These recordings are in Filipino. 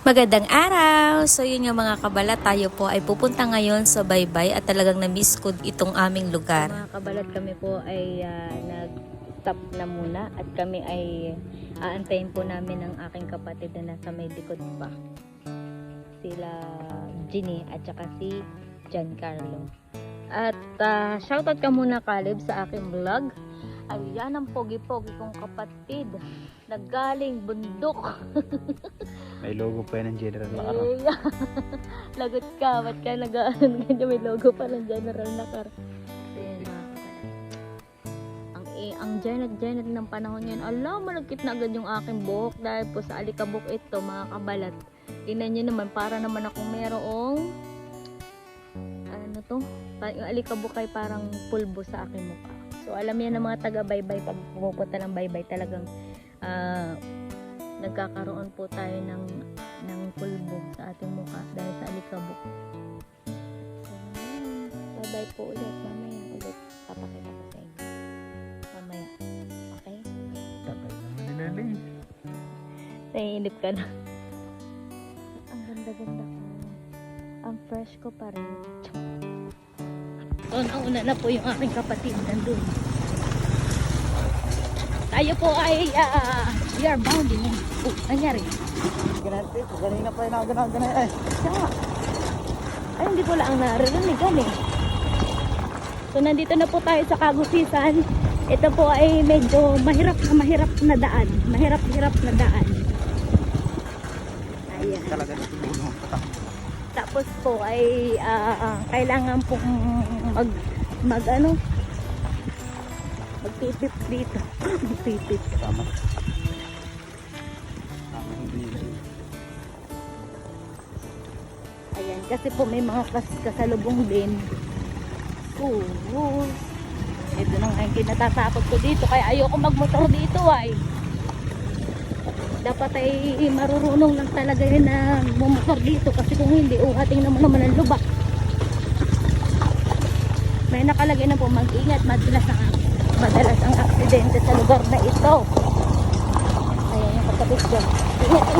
Magandang araw! So yun nga mga kabalat, tayo po ay pupunta ngayon sa Baybay at talagang na-miss ko itong aming lugar. Mga kabalat, kami po ay nag-stop na muna at kami ay aantayin po namin ang aking kapatid na nasa may likod pa. Sila Ginny at saka si Giancarlo. At shoutout ka muna Caleb sa aking vlog. Ayan ang pogi-pogi kong kapatid. Naggaling bundok. May logo pa yan ng General Nakar. Lagot ka, ba't ka nag-ano ganyan? May logo pa ng General Nakar. Ang Janet ng panahon yan, alam, malagkit na agad yung aking buhok dahil po sa alikabok ito mga kabalat. Tingnan nyo naman, para naman akong merong ano to? Yung alikabok ay parang pulbo sa aking mukha. So alam yan ng mga taga-baybay, pag pumupunta ng baybay talagang nagkakaroon po tayo ng pulbo sa ating mukha dahil sa alikabok. So bye po ulit, mamaya ulit papakita ko sa inyo. Mamaya, okay? Tagal naman nilalay. Naiinip ka na. Ang ganda-ganda ko. Ang fresh ko pa rin. So nauna na po yung aking kapatid nandun. Tayo po ay we are bounding. Oh, nangyari? Ganati, ganina pa yun ako ganay ay. Ay, hindi ko lang naririnig eh. So nandito na po tayo sa Kagusisan. Ito po ay medyo mahirap na daan. Mahirap na daan. Ayan. Talaga na puno. Tapos po ay kailangan pong magpipip dito. Magpipip. Tama. Ayan, kasi po may mga kasalubong din. Ito na nga yung kinatatakot ko dito. Kaya ayoko magmotor dito ay. Dapat ay marurunong lang talaga yun na bumotor dito. Kasi kung hindi, uhating naman ang lubak. May nakalagay na po, mag-ingat. Madalas ang aksidente sa lugar na ito. Ayan yung kapatid dyan.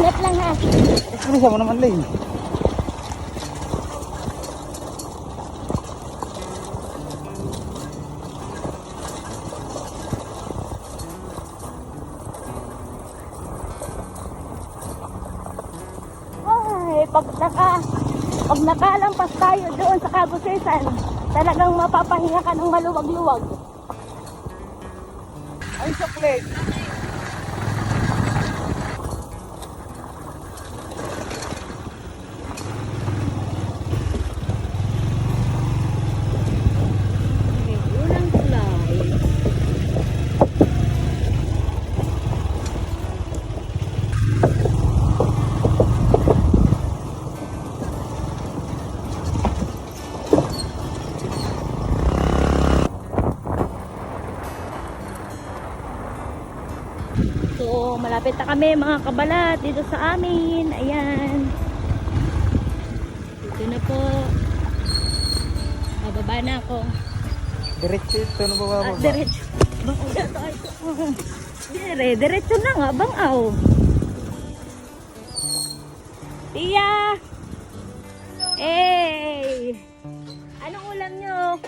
Ingat lang ha. Isa mo naman lane. Pag nakalampas tayo doon sa Kagusisan, talagang mapapahinga ka ng maluwag-luwag. Ay, sa plate. Unang tulay. So, malapit na kami mga kabalat dito sa amin. Ayan. Dito na po. Bababa na ako. Diretso ito na bababa. Diretso. Diretso na nga. Bangaw. Tia! Hey! Anong ulam nyo?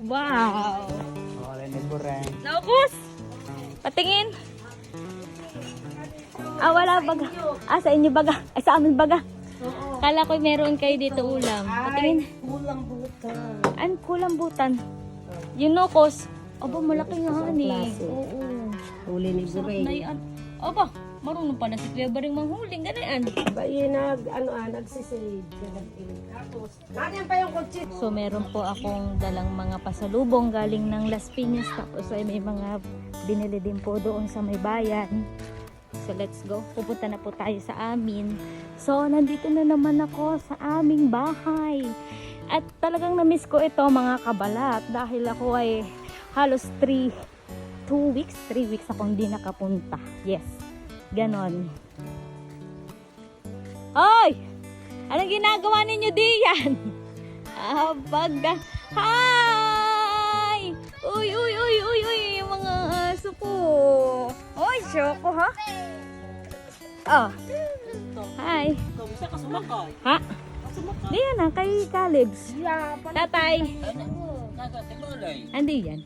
Wow! Naubos? Patingin. Wala baga. Sa inyo baga. Ay, sa amin baga. Kala ko meron kayo dito ulam. Patingin. Kulambutan. Kulambutan. Yung nokos. Aba, malaki nga ni. Oo. Huli ni Zubay. Aba, marunong pa na si Kuya Baring manghuling. Ganyan. Ba yun nagsisave. Tapos, ganyan pa yung kutsit. So meron po akong dalang mga pasalubong galing ng Las Piñas. Tapos ay may mga binili din po doon sa may bayan. So let's go. Pupunta na po tayo sa amin. So nandito na naman ako sa aming bahay. At talagang na-miss ko ito mga kabalat. Dahil ako ay halos 3 weeks akong hindi nakapunta. Yes. Ganon. Hoy! Anong ginagawa ninyo diyan? Baga. Hi! Uy! Yung mga aso ko. Oy, Choco ha? Oh. Hi. Ha? Di yan na, kay Caleb's. Tatay. Andi yan.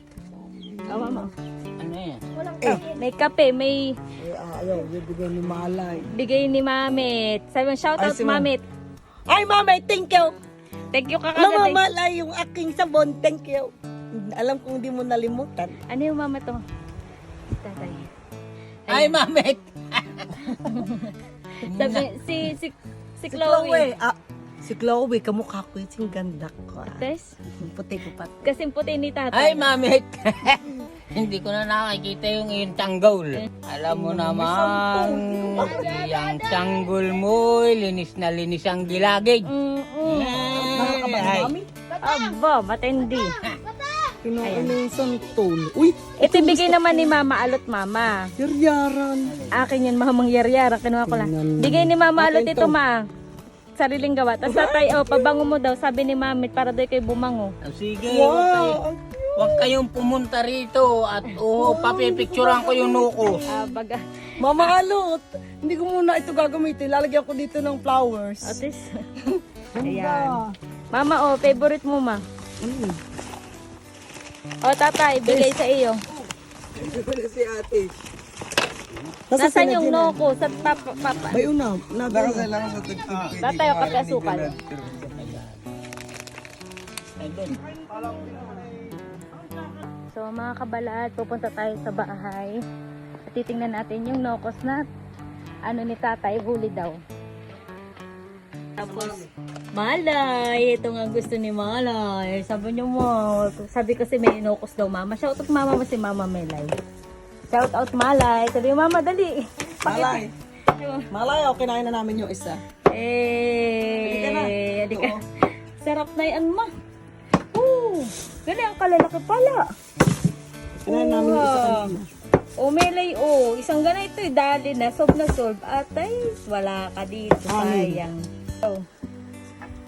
Awa mo. Ano yan? May kape, may Ayaw, bibigay ni Malay. bigay ni Mamit. Sabi mo, shout out Ay, si Mam. Mamit. Ay, Mamay, thank you. Thank you kakagad. Namamalay yung aking sabon, thank you. Alam kong hindi mo nalimutan. Ano yung mama to? Tatay. Ay, mamit! Sabi, si Chloe. Si Chloe, kamukha ko yung ganda ko. Guys, Puti ko pa. kasing puti ni tatay. Ay, mamit! Hindi ko na nakakita yung iyong tanggol. Alam mo naman, yung tanggol mo, linis na linis ang gilagid. Ay, Aba, matindi. Kinuha yung santol. Uy, Ito bigay naman ni Mama Alot Mama. yaryaran. Akin yun, Mamang Yaryara. Kinuha ko lang. Bigay ni Mama Alot ito, ma. Sariling gawa. Tapos tatay, pabango mo daw. Sabi ni Mamit, para daw kayo bumango. sige, huwag kayong pumunta rito at papipicturean ko yung nuko. Baga. Mama Alot, hindi ko muna ito gagamitin. Lalagyan ko dito ng flowers. Atis. Ayan. Mama, favorite mo, ma. Tatay, bigay sa iyo. Si ate. Nasaan yung noko? Sa papa? Bayo na. Nakasay lang sa Tatay, o kape asukal. So mga kabalaan, pupunta tayo sa bahay. At titingnan natin yung nokos na ano ni tatay, huli daw. Tapos, Malay, ito nga gusto ni Malay. Sabi niyo mo, sabi kasi may nokos daw mama. Shout out mama mo si Mama Melay. Shout out Malay. Sabi niyo, Mama, dali. Malay. Malay, okay na namin yung isa. Adi ka. Sarap na yan, ma. Gani ang kalalaki pala. Kinain namin yung isa kanina. Melay, isang ganito, dali na, na solve. Atay, wala ka dito, sayang.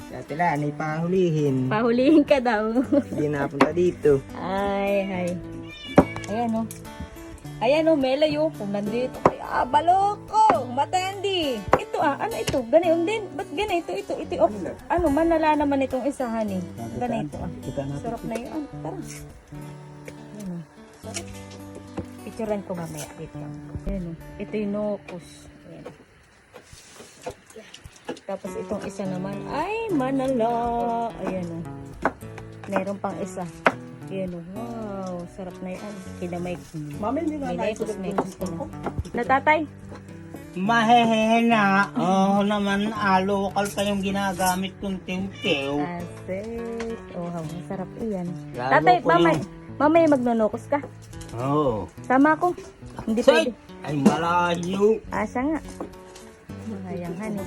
Dati lang, ay pahulihin. Pahulihin ka daw. Hindi napunta dito. Ay. Ayan, Ayan, Melay, kung nandito kayo, baloko, matandi. Ito, ano ito? Ganito din. Ba't ganito? Ito, manala naman itong isahan, Ganito, Sarap na yun. Tara. Ayan, sarap. Picturean ko mamaya. Dito. Ayan, ito yung nokos. Ayan. Tapos itong isa naman ay manala. Ayan, meron pang isa. Ayan, wow. Sarap na yan. Kinamay. Mami, hindi na Minekos ko na. Natatay? Mahehe na. Naman, local pa yung ginagamit kong tiw-tiw. Asit. Masarap iyan. Lalo Tatay, ko mamaya magnonokos ka. Oo. Sama ko. Hindi Say! pwede. Ay, malayo. Asa nga. Mahayang hani.